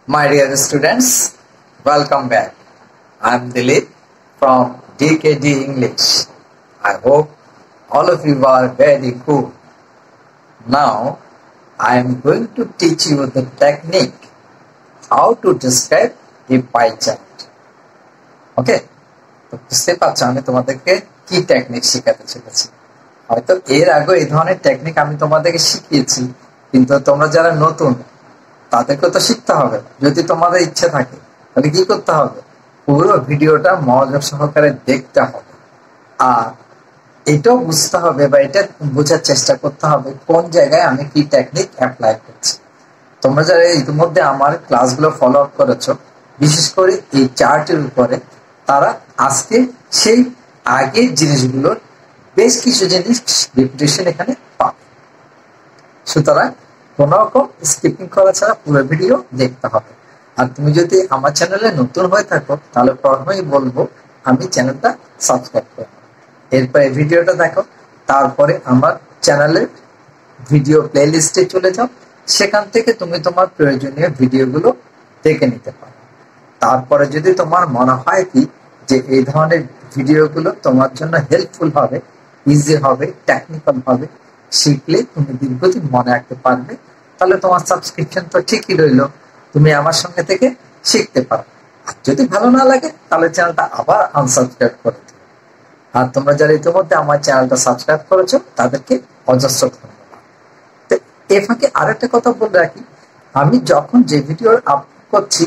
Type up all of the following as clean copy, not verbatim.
My dear students, welcome back. I am Dilip from DKD English. I hope all of you are very good. Now, I am going to teach you the technique how to describe a pie chart. Okay? তো বুঝতে পারছো আমি তোমাদেরকে কি technique শেখাতে চলেছি। হয়তো এর আগে এই ধরনের টেকনিক আমি তোমাদেরকে শিখিয়েছি, কিন্তু তোমরা যারা নতুন তাদেরকে তো শিখতে হবে। যদি তোমাদের ইচ্ছে থাকে তাহলে কি করতে হবে, পুরো ভিডিওটা মনোযোগ সহকারে দেখতে হবে, আর এটাও বুঝতে হবে বা এটা বোঝার চেষ্টা করতে হবে কোন জায়গায় আমি কি টেকনিক অ্যাপ্লাই করছি। তোমরা যারা ইতিমধ্যে আমার ক্লাসগুলো ফলো আপ করেছো, বিশেষ করে এই চার্টের উপরে, তারা আজকে সেই আগের জিনিসগুলোর বেশ কিছু জিনিস রিপিটেশন এখানে পাবে। সুতরাং কোনো রকম স্কিপিং করা ছাড়া পুরো ভিডিও দেখতে হবে। আর তুমি যদি আমার চ্যানেলে নতুন হয়ে থাকো তাহলে প্রথমেই বলবো আমি চ্যানেলটা সাবস্ক্রাইব করো, এরপরে ভিডিওটা দেখো, তারপরে আমার চ্যানেলের ভিডিও প্লে লিস্টে চলে যাও, সেখান থেকে তুমি তোমার প্রয়োজনীয় ভিডিওগুলো দেখে নিতে পারো। তারপরে যদি তোমার মনে হয় কি যে এই ধরনের ভিডিওগুলো তোমার জন্য হেল্পফুল হবে, ইজি হবে, টেকনিক্যাল হবে, শিখলে তুমি দীর্ঘদিন মনে রাখতে পারবে, তাহলে তোমার সাবস্ক্রিপশন তো ঠিকই রইলো, তুমি আমার সঙ্গে থেকে শিখতে পারো। আর যদি ভালো না লাগে তাহলে চ্যানেলটা আবার আনসাবস্ক্রাইব করে দিও। আর তোমরা যারা ইতিমধ্যে আমার চ্যানেলটা সাবস্ক্রাইব করেছো তাদেরকে অজস্র ধন্যবাদ। তো এ ফাঁকে আরেকটা কথা বলে রাখি, আমি যখন যে ভিডিও আপলোড করছি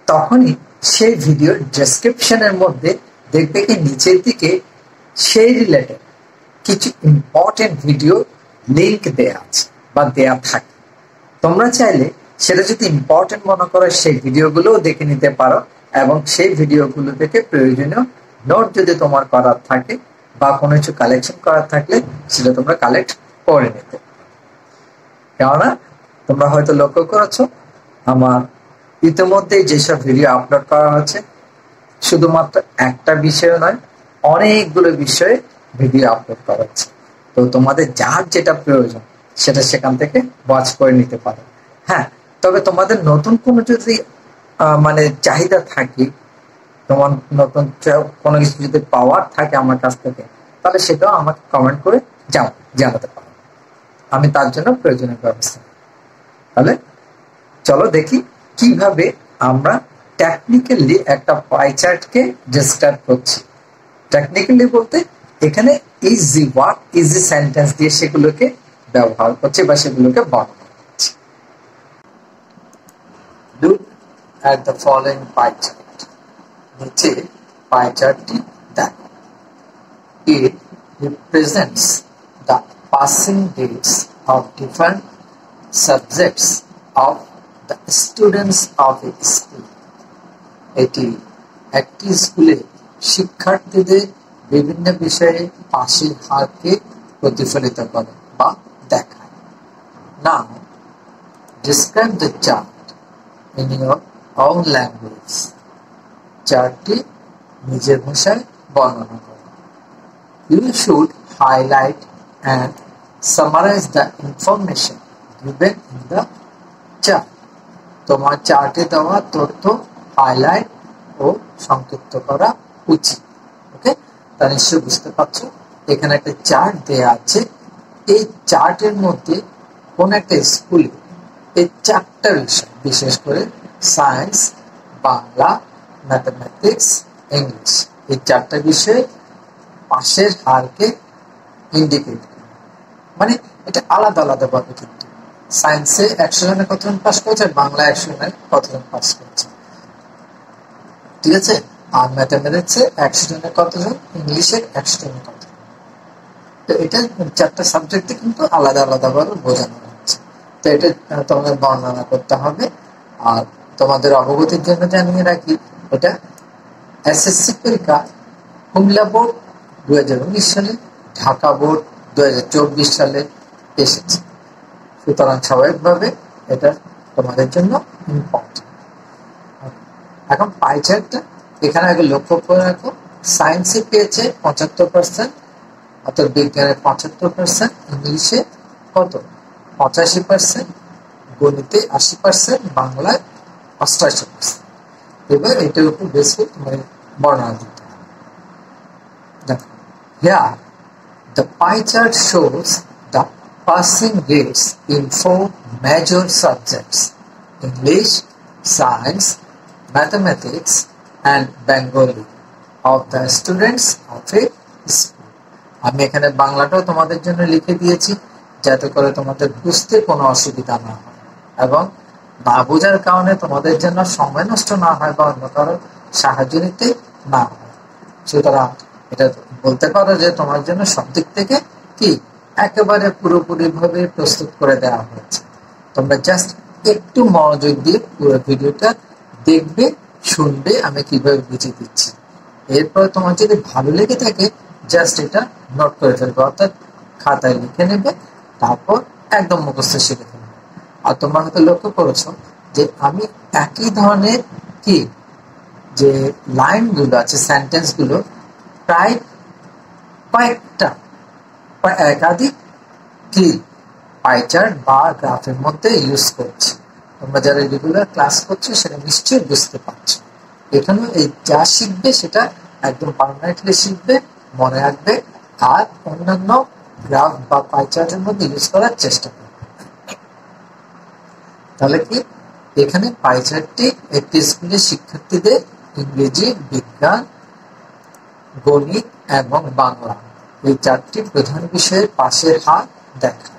তখনই সেই ভিডিওর ডেসক্রিপশনের মধ্যে দেখবে কি নিচের দিকে সেই রিলেটেড কিছু ইম্পর্টেন্ট ভিডিও লিঙ্ক দেয়া আছে বা দেয়া থাকে। তোমরা চাইলে সেটা যদি ইম্পর্টেন্ট মনে করো সেই ভিডিওগুলোও দেখে নিতে পারো, এবং সেই ভিডিওগুলো থেকে প্রয়োজনীয় নোট যদি তোমার করার থাকে বা কোনো কিছু কালেকশন করার থাকলে সেটা তোমরা কালেক্ট করে নিতে পারো। কেননা তোমরা হয়তো লক্ষ্য করেছো আমার ইতিমধ্যে যেসব ভিডিও আপলোড করা হচ্ছে শুধুমাত্র একটা বিষয় নয়, অনেকগুলো বিষয়ে ভিডিও আপলোড করা হচ্ছে। তো তোমাদের যার যেটা প্রয়োজন সেটা সেখান থেকে ওয়াচ করে নিতে পারো। হ্যাঁ, তবে তোমাদের নতুন কোনো যদি মানে চাহিদা থাকে, তোমার নতুন কোনো কিছু যদি পাওয়ার থাকে আমার কাছ থেকে, তাহলে সেটাও আমাকে কমেন্ট করে জানাতে পারো, আমি তার জন্য প্রয়োজনীয় ব্যবস্থা। তাহলে চলো দেখি কিভাবে আমরা টেকনিক্যালি একটা পাই চার্টকে ডেসক্রাইব করছি। টেকনিক্যালি বলতে এখানে ইজি ওয়ার্ড, ইজি সেন্টেন্স দিয়ে সেগুলোকে ব্যবহার করছি বা সেগুলোকে বর্ণনা করছি। Look at the following pie chart. নিচে পাই চার্টটি দেখো। It represents the passing grades of different subjects of the students of a school. এটি একটি স্কুলে শিক্ষার্থীদের বিভিন্ন বিষয়ে পাশের হারকে প্রতিফলিত করে বা দেখায়। Now, describe the chart in your own language. চার্টটি নিজের ভাষায় বর্ণনা করো। You should highlight and summarize the information given in the chart. তোমার চার্টে দেওয়া তথ্য হাইলাইট ও সংক্ষিপ্ত করা উচিত। ওকে, তা নিশ্চয়ই বুঝতে পারছো এখানে একটা চার্ট দেয়া আছে। এই চার্টের মধ্যে কোন একটা স্কুলে এই চারটা বিষয়, বিশেষ করে সায়েন্স, বাংলা, ম্যাথমেটিক্স, ইংলিশ, এই চারটা বিষয়ে পাশের হারকে ইন্ডিকেট করে। মানে এটা আলাদা আলাদা ভাবে, কিন্তু সায়েন্সে 100 জনে কতজন পাস করেছে, বাংলা 100 জনে কতজন পাস করেছে, ঠিক আছে, আর ম্যাথমেটিক্সে 100 জনে কতজন, ইংলিশে 100 জনে কতজন। তো এটা চারটা সাবজেক্টে কিন্তু আলাদা আলাদা ভাবে বোঝানো হচ্ছে। তো এটা তোমাদের বর্ণনা করতে হবে। আর তোমাদের অবগতির জন্য জানিয়ে রাখি, এটা এসএসসি পরীক্ষা কুমিল্লা বোর্ড 2019 সালে, ঢাকা বোর্ড 2024 সালে এসেছে। সুতরাং স্বাভাবিকভাবে এটা তোমাদের জন্য ইম্পর্টেন্ট। এখন পাই চার্টটা এখানে আগে লক্ষ্য করে রাখো, সায়েন্সে পেয়েছে 75%, অর্থাৎ বিজ্ঞানের 75%, ইংলিশে কত 85%, গণিতে 80%, বাংলায় অষ্টাশি পার্সেন্ট। এবার এটার উপর বেস করে তোমার বর্ণনা দিতে হবে। দেখো, here the pie chart shows the passing rates in 4 major subjects: English, Science, Mathematics, and Bengali of the students of a school. আমি এখানে বাংলাটাও তোমাদের জন্য লিখে দিয়েছি যাতে করে তোমাদের বুঝতে কোনো অসুবিধা না হয় এবং না বোঝার কারণে তোমাদের জন্য সময় নষ্ট না হয় বা অন্য কারো সাহায্য নিতে না হয়। সুতরাং এটা বলতে পারো যে তোমার জন্য সব দিক থেকে কি একেবারে পুরোপুরি ভাবে প্রস্তুত করে দেওয়া হয়েছে। তোমরা জাস্ট একটু মনোযোগ দিয়ে পুরো ভিডিওটা দেখবে, শুনবে আমি কিভাবে বুঝিয়ে দিচ্ছি। এরপর তোমার যদি ভালো লেগে থাকে জাস্ট এটা নোট করে ফেলবে, অর্থাৎ খাতায় লিখে নেবে, তারপর একদম মুখস্থ শিখে ফেলবে। আর তোমরা হয়তো লক্ষ্য করেছো যে আমি একই ধরনের কি যে লাইনগুলো আছে, সেন্টেন্স গুলো প্রায় কয়েকটা একাধিক কি পাই চার্ট বা গ্রাফের মধ্যে ইউজ করছি। তোমরা যারা রেগুলার ক্লাস করছো সেটা নিশ্চয়ই বুঝতে পারছো। এখানে এই যা শিখবে সেটা একদম পার্মানেন্টলি শিখবে, মনে রাখবে, আর অন্যান্য গ্রাফ বা পাই চার্টের মধ্যে ইউজ করার চেষ্টা করবে। তাহলে কি এখানে পাই চার্টটি একটি স্কুলের শিক্ষার্থীদের ইংরেজি, বিজ্ঞান, গণিত এবং বাংলা এই চারটি প্রধান বিষয়ের পাশের হার দেখায়।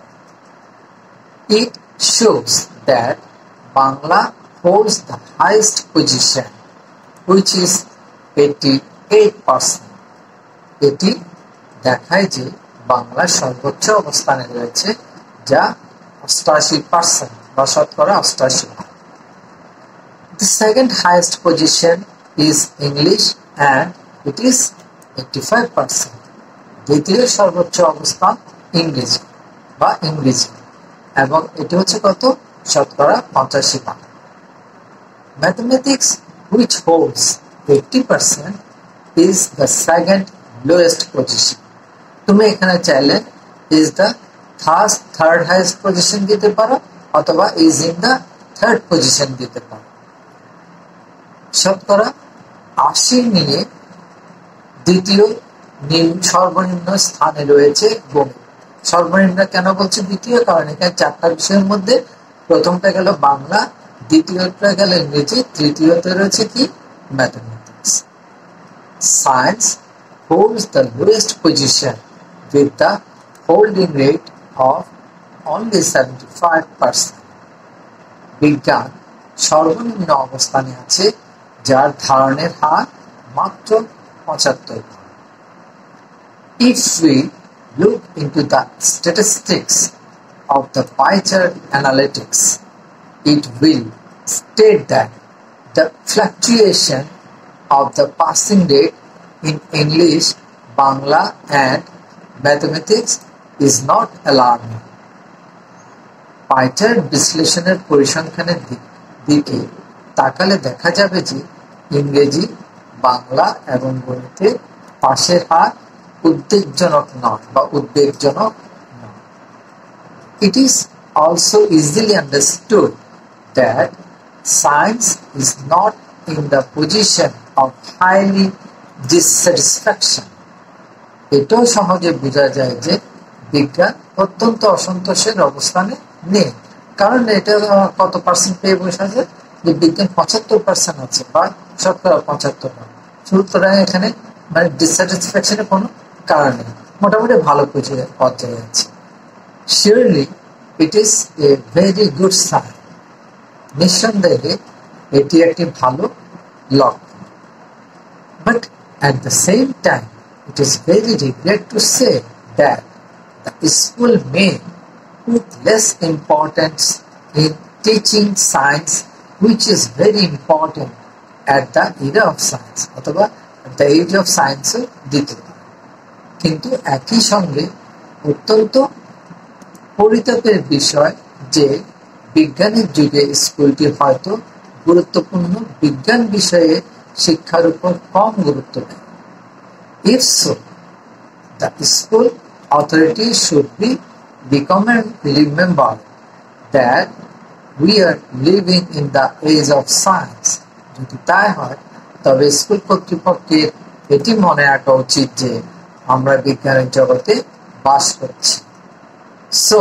It shows that Bangla holds the highest position, which is 88%. এটি দেখায় যে বাংলা সর্বোচ্চ অবস্থানে রয়েছে, যা 88% বা শতকরা 88। The second highest position is English and it is 85%. দ্বিতীয় সর্বোচ্চ অবস্থান ইংরেজি বা ইংরেজি এবং এটি হচ্ছে কত, শতকরা 85%। Mathematics, which holds 80%, is the second lowest position. তুমি এখানে চাইলে is the third highest position দিতে পারো অথবা is in the third position দিতে পারো। শতকরা 80 নিয়ে দ্বিতীয় সর্বনিম্ন স্থানে রয়েছে গণিত। সর্বনিম্ন কেন বলছি দ্বিতীয়, কারণ এখানে চারটা বিষয়ের মধ্যে প্রথমটা গেল বাংলা, দ্বিতীয়টা গেল ইংরেজি, তৃতীয়তে রয়েছে কি mathematics. Science holds the lowest position with the holding rate of only 75%. বিজ্ঞান সর্বনিম্ন অবস্থানে আছে, যার ধারণের হার মাত্র 75%। If we look into the statistics of the pie chart analytics, it will state that the fluctuation of the passing rate in English, Bangla and Mathematics is not alarming. Pie chart বিশ্লেষণের পরিসংখ্যানের দিকে তাকালে দেখা যাবে যে ইংরেজি, বাংলা এবং গণিতে পাশের হার উদ্বেগজনক নয় বা উদ্বেগজনক নয়। It is also easily understood that science is not in the position of highly dissatisfaction. এটাও সহজে বোঝা যায় যে বিজ্ঞান অত্যন্ত অসন্তোষের অবস্থানে নেই, কারণ এটা কত পার্সেন্ট পেয়ে বসে আছে যে বিজ্ঞান 75% আছে বা শতকরা 75। সুতরাং এখানে মানে ডিসস্যাটিসফ্যাকশনের কোনো কারণ নেই, মোটামুটি ভালো পর্যায়ে আছে। Surely it is a very good sign. নিঃসন্দেহে এটি একটি ভালো লক্ষণ। But at the same time, it is very regret to say that the school may put less importance in teaching science, which is very important at the era of science, অথবা at the age of science দিতে পারে। কিন্তু একই সঙ্গে অত্যন্ত পরিতাপের বিষয় যে বিজ্ঞানের যুগে স্কুলটি হয়তো গুরুত্বপূর্ণ বিজ্ঞান বিষয়ে শিক্ষার উপর কম গুরুত্ব দেয়। If so, the school authority should be remembered that we are living in the age of science. যদি তাই হয় তবে স্কুল কর্তৃপক্ষের এটি মনে রাখা উচিত যে আমরা বিজ্ঞানের জগতে বাস করছি। So,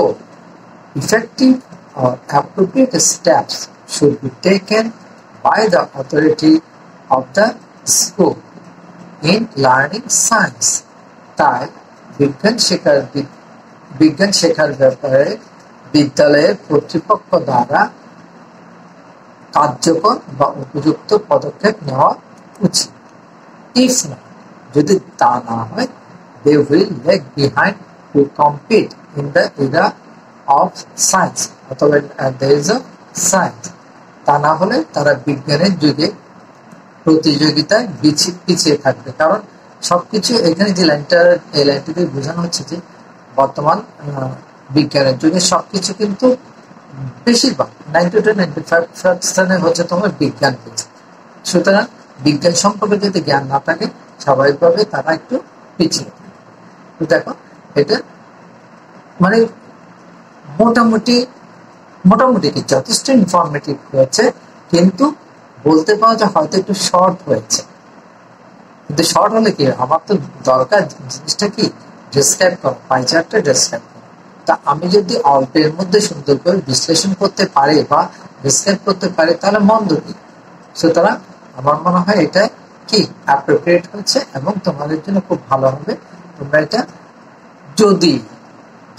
effective or appropriate steps should be taken by the authority of the school in learning science. তাই বিজ্ঞান শেখার ব্যাপারে বিদ্যালয়ের কর্তৃপক্ষ দ্বারা কার্যকর বা উপযুক্ত পদক্ষেপ নেওয়া উচিত। If not, যদি তা না হয়, they will lag behind to compete in the era of science অথবা there is a science। তা না হলে তারা বিজ্ঞানের যুগে প্রতিযোগিতায় পিছিয়ে থাকবে। কারণ সবকিছু এখানে যে লাইনটিতে বোঝানো হচ্ছে যে বর্তমান বিজ্ঞানের যুগে সবকিছু কিন্তু বেশিরভাগ 90-95% হচ্ছে তোমার বিজ্ঞান পেয়েছে। সুতরাং বিজ্ঞান সম্পর্কে যদি জ্ঞান না থাকে স্বাভাবিকভাবে তারা একটু পিছিয়ে থাকে। তো দেখো এটা মানে মোটামুটি কি যথেষ্ট ইনফরমেটিভ হয়েছে, কিন্তু বলতে পারো যে হয়তো একটু শর্ট হয়েছে। কিন্তু শর্ট হলে কি আমার তো দরকার জিনিসটা কি ডেসক্রাইব করা, পাই চার্টটা ডেসক্রাইব করা। তা আমি যদি অল্পের মধ্যে সুন্দর করে বিশ্লেষণ করতে পারি বা ডেসক্রাইব করতে পারি তাহলে মন্দ কি। সুতরাং আমার মনে হয় এটা কি অ্যাপ্রোপ্রিয়েট হচ্ছে এবং তোমাদের জন্য খুব ভালো হবে। তোমরা এটা যদি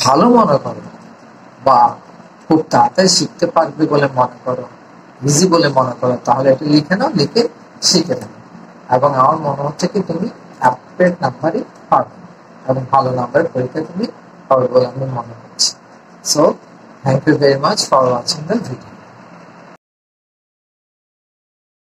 ভালো মনে করো বা খুব তাড়াতাড়ি শিখতে পারবে বলে মনে করো, ইজি বলে মনে করো, তাহলে এটা লিখে নাও, লিখে শিখে নাও। এবং আমার মনে হচ্ছে কি তুমি অ্যাপ্রোপ্রিয়েট নাম্বারই পারবে এবং ভালো নাম্বারের পরীক্ষা তুমি পারবে বলে আমি মনে করছি। So thank you very much for watching the video.